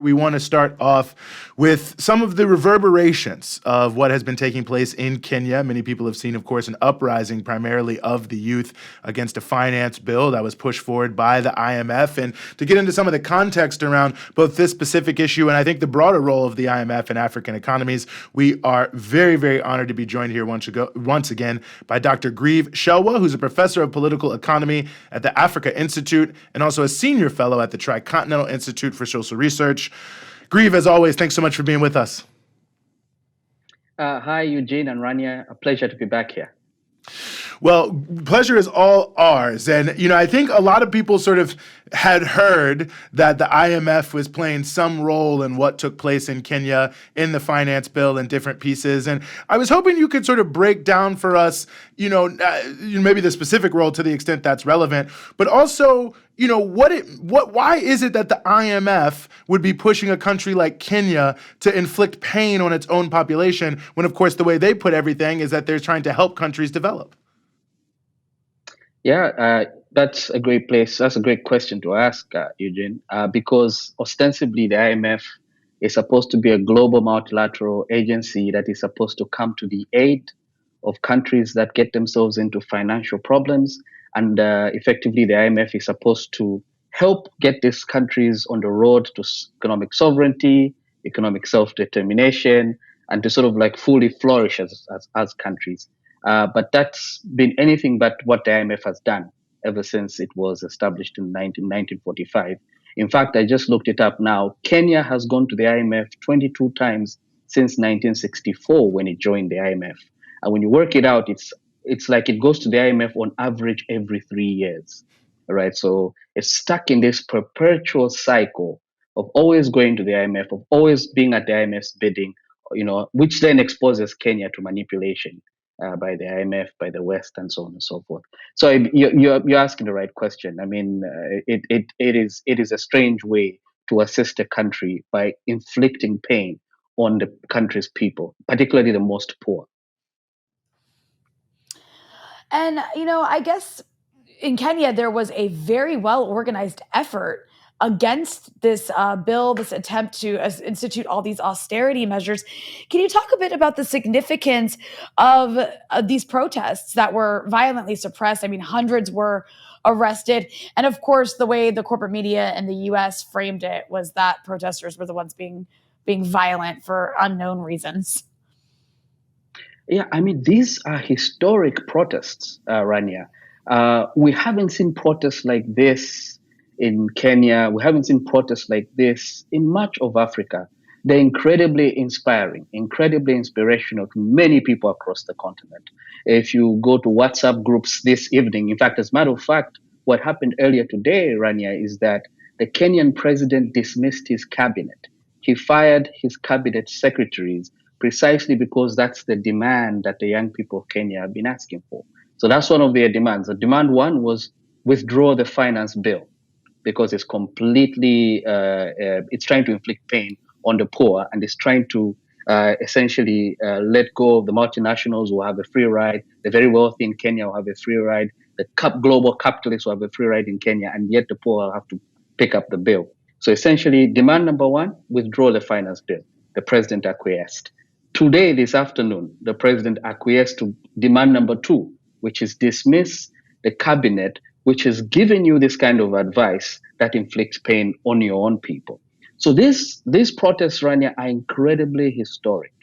We want to start off with some of the reverberations of what has been taking place in Kenya. Many people have seen, of course, an uprising primarily of the youth against a finance bill that was pushed forward by the IMF. And to get into some of the context around both this specific issue and I think the broader role of the IMF in African economies, we are very, very honored to be joined here once again by Dr. Chelwa, who's a professor of political economy at the Africa Institute and also a senior fellow at the Tricontinental Institute for Social Research. Grieve, as always, thanks so much for being with us. Hi, Eugene and Rania. A pleasure to be back here. Well, pleasure is all ours. And, I think a lot of people sort of had heard that the IMF was playing some role in what took place in Kenya in the finance bill and different pieces. And I was hoping you could sort of break down for us, maybe the specific role to the extent that's relevant, but also, why is it that the IMF would be pushing a country like Kenya to inflict pain on its own population when, of course, the way they put everything is that they're trying to help countries develop? Yeah, that's a great place. That's a great question to ask, Eugene, because ostensibly the IMF is supposed to be a global multilateral agency that is supposed to come to the aid of countries that get themselves into financial problems. And effectively, the IMF is supposed to help get these countries on the road to economic sovereignty, economic self-determination, and to sort of like fully flourish as countries. But that's been anything but what the IMF has done ever since it was established in 1945. In fact, I just looked it up now. Kenya has gone to the IMF 22 times since 1964 when it joined the IMF. And when you work it out, it's like it goes to the IMF on average every 3 years, right? So it's stuck in this perpetual cycle of always going to the IMF, of always being at the IMF's bidding, which then exposes Kenya to manipulation by the IMF, by the West, and so on and so forth. So you're asking the right question. I mean, it is a strange way to assist a country by inflicting pain on the country's people, particularly the most poor. And, I guess in Kenya, there was a very well organized effort against this bill, this attempt to institute all these austerity measures. Can you talk a bit about the significance of these protests that were violently suppressed? I mean, hundreds were arrested. And of course, the way the corporate media in the US framed it was that protesters were the ones being violent for unknown reasons. Yeah, I mean, these are historic protests, Rania. We haven't seen protests like this in Kenya. We haven't seen protests like this in much of Africa. They're incredibly inspiring, incredibly inspirational to many people across the continent. If you go to WhatsApp groups this evening, in fact, as a matter of fact, what happened earlier today, Rania, is that the Kenyan president dismissed his cabinet. He fired his cabinet secretaries precisely because that's the demand that the young people of Kenya have been asking for. So that's one of their demands. The demand one was withdraw the finance bill because it's completely, it's trying to inflict pain on the poor and it's trying to essentially let go of the multinationals who have a free ride, the very wealthy in Kenya will have a free ride, the global capitalists will have a free ride in Kenya, and yet the poor will have to pick up the bill. So essentially, demand number one, withdraw the finance bill. The president acquiesced. Today, this afternoon, the president acquiesced to demand number two, which is dismiss the cabinet, which has given you this kind of advice that inflicts pain on your own people. So these protests, Rania, are incredibly historic.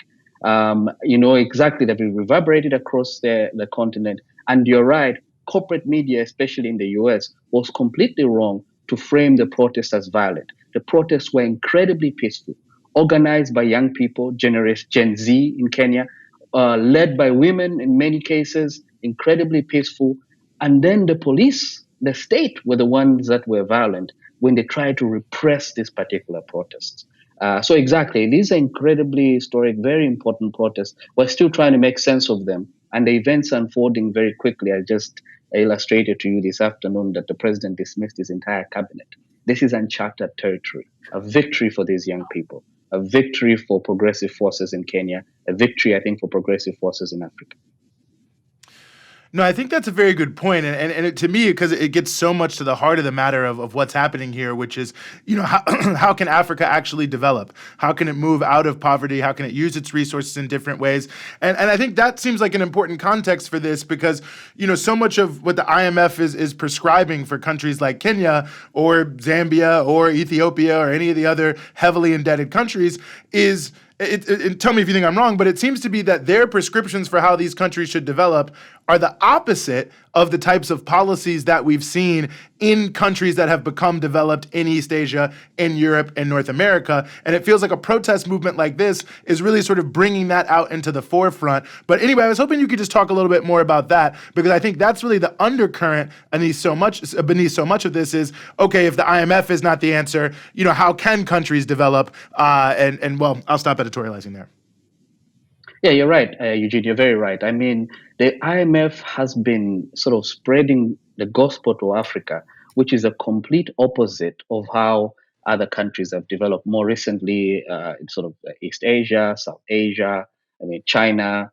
Exactly, they've reverberated across the continent. And you're right, corporate media, especially in the US, was completely wrong to frame the protests as violent. The protests were incredibly peaceful, organized by young people, Gen Z in Kenya, led by women in many cases, incredibly peaceful. And then the police, the state, were the ones that were violent when they tried to repress these particular protests. So exactly, these are incredibly historic, very important protests. We're still trying to make sense of them. And the events are unfolding very quickly. I just illustrated to you this afternoon that the president dismissed his entire cabinet. This is uncharted territory, a victory for these young people, a victory for progressive forces in Kenya, a victory, I think, for progressive forces in Africa. No, I think that's a very good point. To me, because it gets so much to the heart of the matter of what's happening here, which is, how, how can Africa actually develop? How can it move out of poverty? How can it use its resources in different ways? And I think that seems like an important context for this because, so much of what the IMF is prescribing for countries like Kenya or Zambia or Ethiopia or any of the other heavily indebted countries is tell me if you think I'm wrong, but it seems to be that their prescriptions for how these countries should develop are the opposite of the types of policies that we've seen in countries that have become developed in East Asia, in Europe, and North America. And it feels like a protest movement like this is really sort of bringing that out into the forefront. But anyway, I was hoping you could just talk a little bit more about that, because I think that's really the undercurrent beneath so much of this is, okay, if the IMF is not the answer, how can countries develop? And well, I'll stop editorializing there. Yeah, you're right, Eugene. You're very right. I mean, the IMF has been sort of spreading the gospel to Africa, which is a complete opposite of how other countries have developed more recently, in sort of East Asia, South Asia, I mean, China,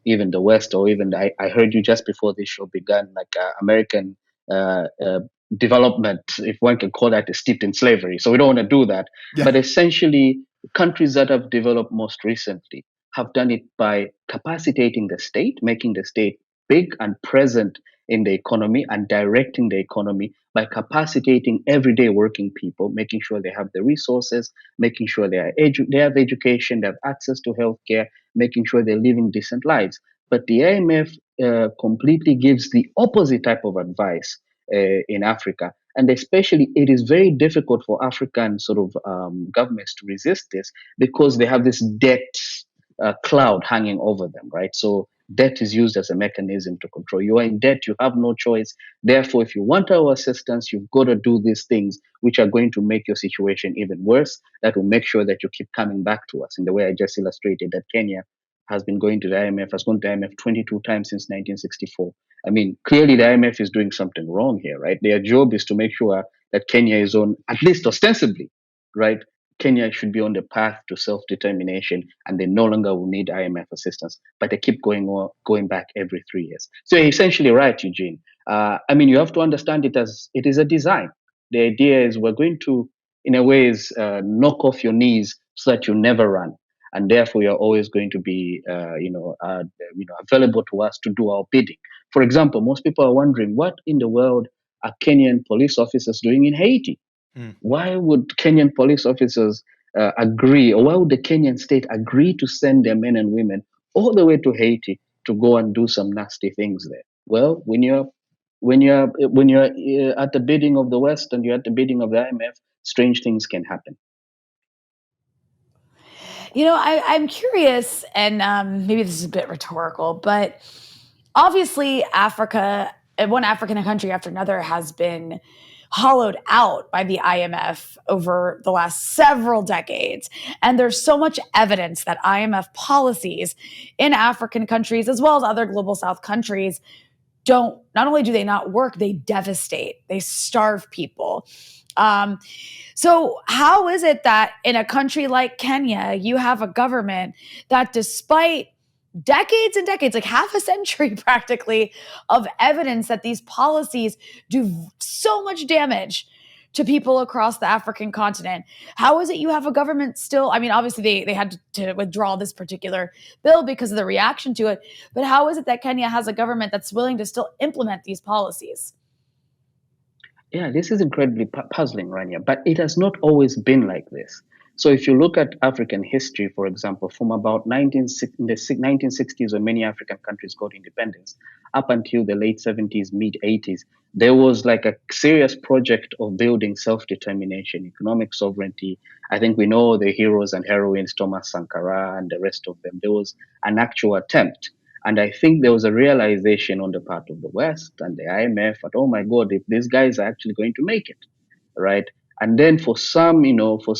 even the West, or even I heard you just before this show began, like American uh, uh, development, if one can call that, is steeped in slavery. So we don't want to do that. Yeah. But essentially, countries that have developed most recently have done it by capacitating the state, making the state big and present in the economy and directing the economy by capacitating everyday working people, making sure they have the resources, making sure they have education, they have access to healthcare, making sure they're living decent lives. But the IMF completely gives the opposite type of advice in Africa. And especially, it is very difficult for African sort of governments to resist this because they have this debt cloud hanging over them, right? So debt is used as a mechanism to control. You are in debt, you have no choice. Therefore, if you want our assistance, you've got to do these things which are going to make your situation even worse. That will make sure that you keep coming back to us in the way I just illustrated that Kenya has been going to the IMF, has gone to the IMF 22 times since 1964. I mean, clearly the IMF is doing something wrong here, right? Their job is to make sure that Kenya is on, at least ostensibly, right? Kenya should be on the path to self-determination, and they no longer will need IMF assistance. But they keep going back every 3 years. So you're essentially right, Eugene. I mean, you have to understand it as it is a design. The idea is we're going to, in a way, knock off your knees so that you never run, and therefore you're always going to be, available to us to do our bidding. For example, most people are wondering what in the world are Kenyan police officers doing in Haiti? Why would Kenyan police officers agree, or why would the Kenyan state agree to send their men and women all the way to Haiti to go and do some nasty things there? Well, when you're at the bidding of the West and you're at the bidding of the IMF, strange things can happen. I'm curious, and maybe this is a bit rhetorical, but obviously Africa, one African country after another has been hollowed out by the IMF over the last several decades. And there's so much evidence that IMF policies in African countries, as well as other global South countries, not only do they not work, they devastate, they starve people. So how is it that in a country like Kenya, you have a government that, despite decades and decades, like half a century practically, of evidence that these policies do so much damage to people across the African continent, how is it you have a government still? I mean, obviously they had to withdraw this particular bill because of the reaction to it, but how is it that Kenya has a government that's willing to still implement these policies? Yeah, this is incredibly puzzling, Rania, but it has not always been like this. So if you look at African history, for example, from about in the 1960s, when many African countries got independence, up until the late 70s, mid 80s, there was like a serious project of building self-determination, economic sovereignty. I think we know the heroes and heroines, Thomas Sankara and the rest of them. There was an actual attempt. And I think there was a realization on the part of the West and the IMF that, oh my God, if these guys are actually going to make it, right? And then for some, for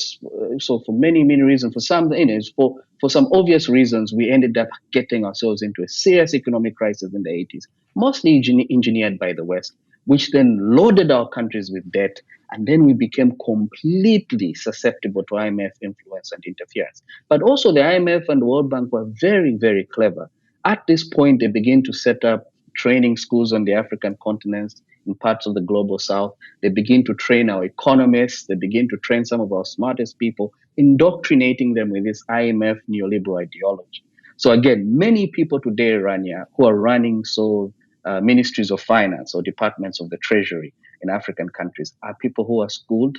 many, many reasons, for some, for some obvious reasons, we ended up getting ourselves into a serious economic crisis in the 80s, mostly engineered by the West, which then loaded our countries with debt. And then we became completely susceptible to IMF influence and interference. But also the IMF and the World Bank were very, very clever. At this point, they begin to set up training schools on the African continent, in parts of the global south. They begin to train our economists. They begin to train some of our smartest people, indoctrinating them with this IMF neoliberal ideology. So again, many people today, Rania, who are running ministries of finance or departments of the treasury in African countries are people who are schooled,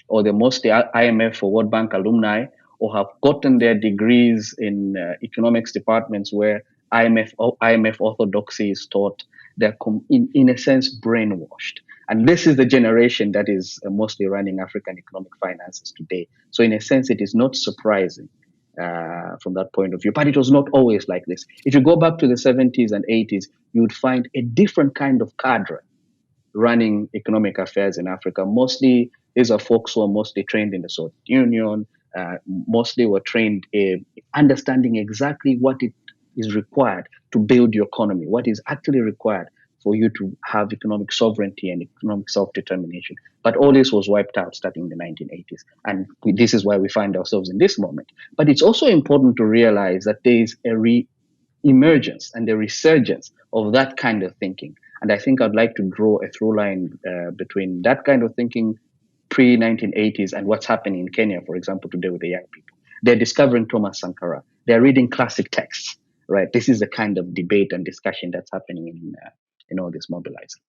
or they're mostly IMF or World Bank alumni, or have gotten their degrees in economics departments where IMF orthodoxy is taught. They're in a sense brainwashed. And this is the generation that is mostly running African economic finances today. So in a sense, it is not surprising from that point of view. But it was not always like this. If you go back to the 70s and 80s, you would find a different kind of cadre running economic affairs in Africa. Mostly, these are folks who are mostly trained in the Soviet Union, mostly were trained in understanding exactly what it is required to build your economy, what is actually required for you to have economic sovereignty and economic self-determination. But all this was wiped out starting in the 1980s. And this is why we find ourselves in this moment. But it's also important to realize that there is a emergence and the resurgence of that kind of thinking. And I think I'd like to draw a through line between that kind of thinking pre-1980s and what's happening in Kenya, for example, today with the young people. They're discovering Thomas Sankara. They're reading classic texts, right? This is the kind of debate and discussion that's happening in all this mobilizing.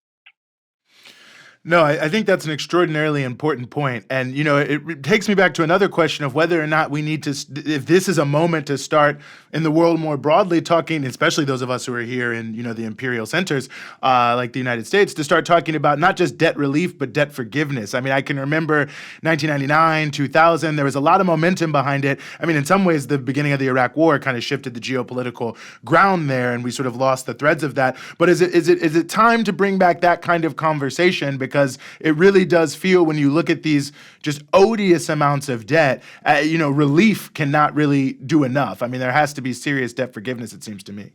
No, I think that's an extraordinarily important point. And, it takes me back to another question of whether or not we need to, if this is a moment to start in the world more broadly talking, especially those of us who are here in, the imperial centers, like the United States, to start talking about not just debt relief, but debt forgiveness. I mean, I can remember 1999, 2000, there was a lot of momentum behind it. I mean, in some ways, the beginning of the Iraq War kind of shifted the geopolitical ground there, and we sort of lost the threads of that. But is it time to bring back that kind of conversation? Because it really does feel, when you look at these just odious amounts of debt, relief cannot really do enough. I mean, there has to be serious debt forgiveness, it seems to me.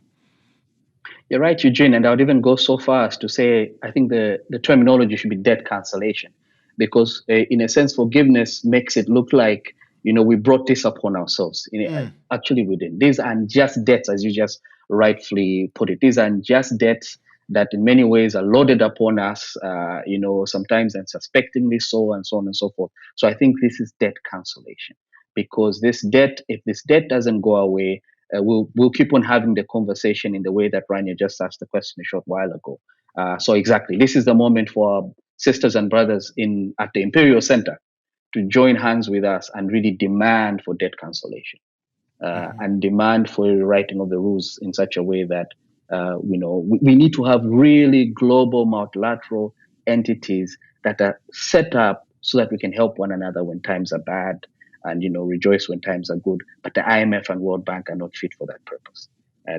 You're right, Eugene, and I would even go so far as to say I think the terminology should be debt cancellation, because in a sense, forgiveness makes it look like, we brought this upon ourselves. Actually, we didn't. These aren't just debts, as you just rightfully put it. These aren't just debts that in many ways are loaded upon us, sometimes unsuspectingly so, and so on and so forth. So I think this is debt cancellation, because if this debt doesn't go away, we'll keep on having the conversation in the way that Rania just asked the question a short while ago. So exactly, this is the moment for our sisters and brothers at the Imperial Center to join hands with us and really demand for debt cancellation, and demand for the writing of the rules in such a way that we need to have really global multilateral entities that are set up so that we can help one another when times are bad, and rejoice when times are good. But the IMF and World Bank are not fit for that purpose.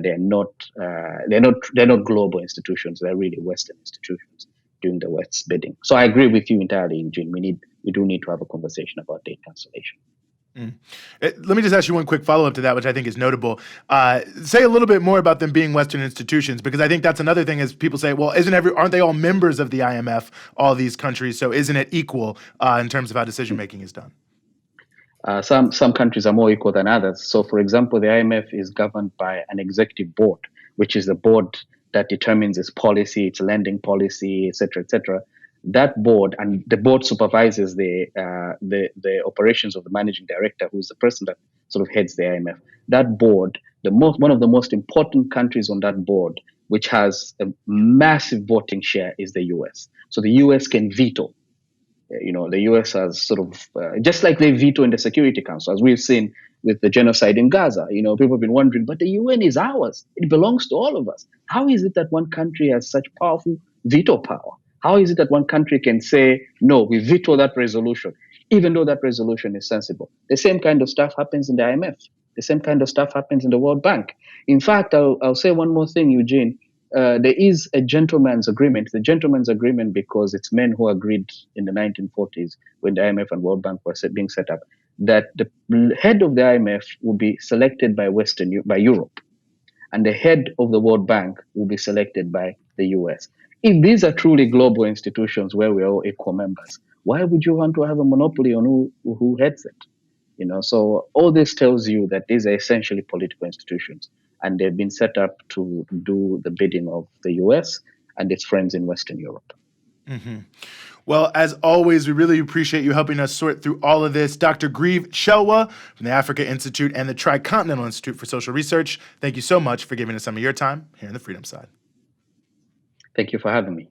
They're not global institutions. They're really Western institutions doing the West's bidding. So I agree with you entirely, Eugene. We do need to have a conversation about debt cancellation. Let me just ask you one quick follow-up to that, which I think is notable. Say a little bit more about them being Western institutions, because I think that's another thing is people say, well, aren't they all members of the IMF, all these countries? So isn't it equal in terms of how decision-making is done? Some countries are more equal than others. So, for example, the IMF is governed by an executive board, which is the board that determines its policy, its lending policy, et cetera, et cetera. That board, and the board supervises the operations of the managing director, who is the person that sort of heads the IMF. That board, one of the most important countries on that board, which has a massive voting share, is the US. So the US can veto. The US has sort of, just like they veto in the Security Council, as we've seen with the genocide in Gaza. People have been wondering, but the UN is ours. It belongs to all of us. How is it that one country has such powerful veto power? How is it that one country can say, no, we veto that resolution, even though that resolution is sensible? The same kind of stuff happens in the IMF. The same kind of stuff happens in the World Bank. In fact, I'll say one more thing, Eugene. There is a gentleman's agreement. The gentleman's agreement, because it's men who agreed in the 1940s when the IMF and World Bank were being set up, that the head of the IMF will be selected by Europe, and the head of the World Bank will be selected by the US. If these are truly global institutions where we're all equal members, why would you want to have a monopoly on who heads it? So all this tells you that these are essentially political institutions. and they've been set up to do the bidding of the US and its friends in Western Europe. Mm-hmm. Well, as always, we really appreciate you helping us sort through all of this. Dr. Grieve Chelwa from the Africa Institute and the Tricontinental Institute for Social Research, thank you so much for giving us some of your time here in the Freedom Side. Thank you for having me.